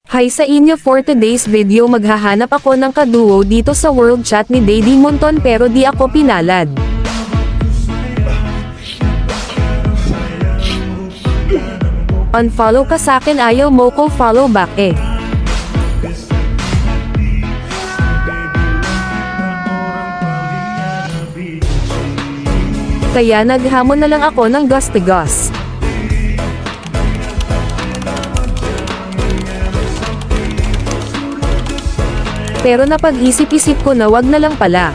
Hi sa inyo, for today's video maghahanap ako ng kaduo dito sa world chat ni Daddy Monton pero di ako pinalad. Unfollow ka sakin, ayaw mo ko follow back eh. Kaya naghamon na lang ako ng Gus. Pero napag-isip-isip ko na wag na lang pala.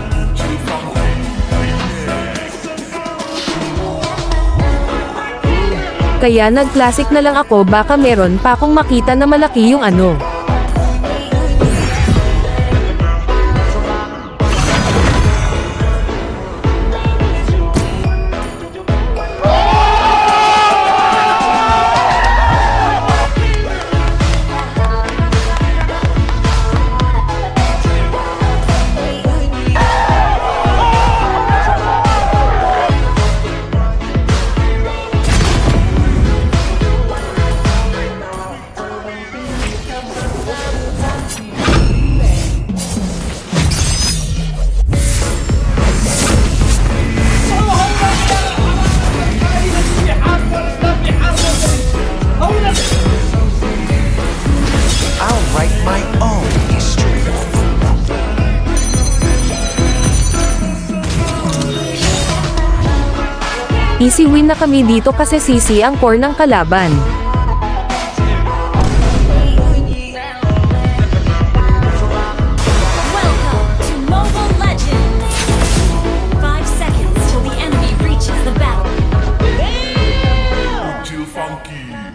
Kaya nag-classic na lang ako, baka meron pa akong makita na malaki yung ano. Easy win na kami dito kasi CC ang core ng kalaban. Welcome to Mobile Legends! 5 seconds till the enemy reaches the battle.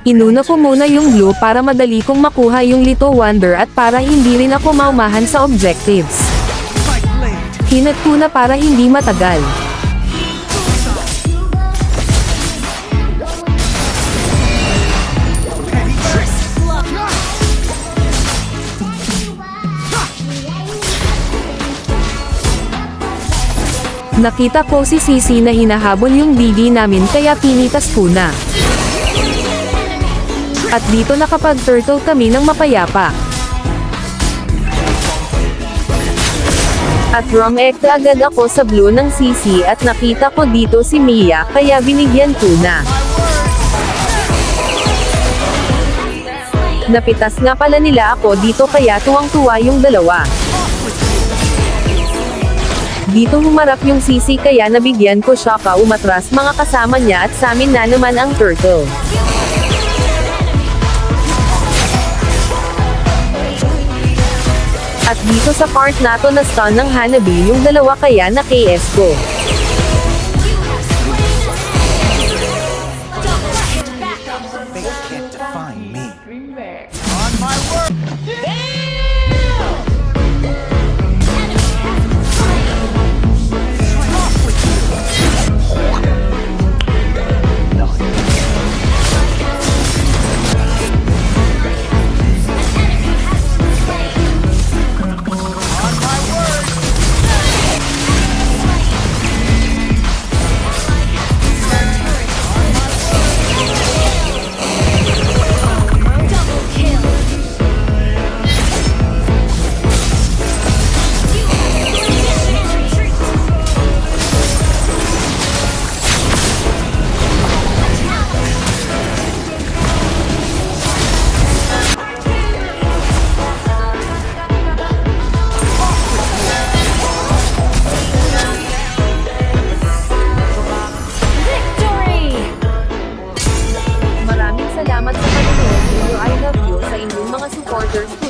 Inuna ko muna yung blue para madali kong makuha yung Little Wonder at para hindi rin ako maumahan sa objectives. Hinat ko na para hindi matagal. Nakita ko si CC na hinahabol yung DD namin kaya pinitas ko na. At dito nakapag-turtle kami ng mapayapa. At rumekta agad ako sa blue ng CC at nakita ko dito si Mia kaya binigyan ko na. Napitas nga pala nila ako dito kaya tuwang-tuwa yung dalawa. Dito humarap yung CC kaya nabigyan ko siya pa umatras mga kasama niya at samin na naman ang turtle. At dito sa part na to na stun ng Hanabi yung dalawa kaya na KS ko. Salamat sa panonood. I love you sa inyong mga supporters.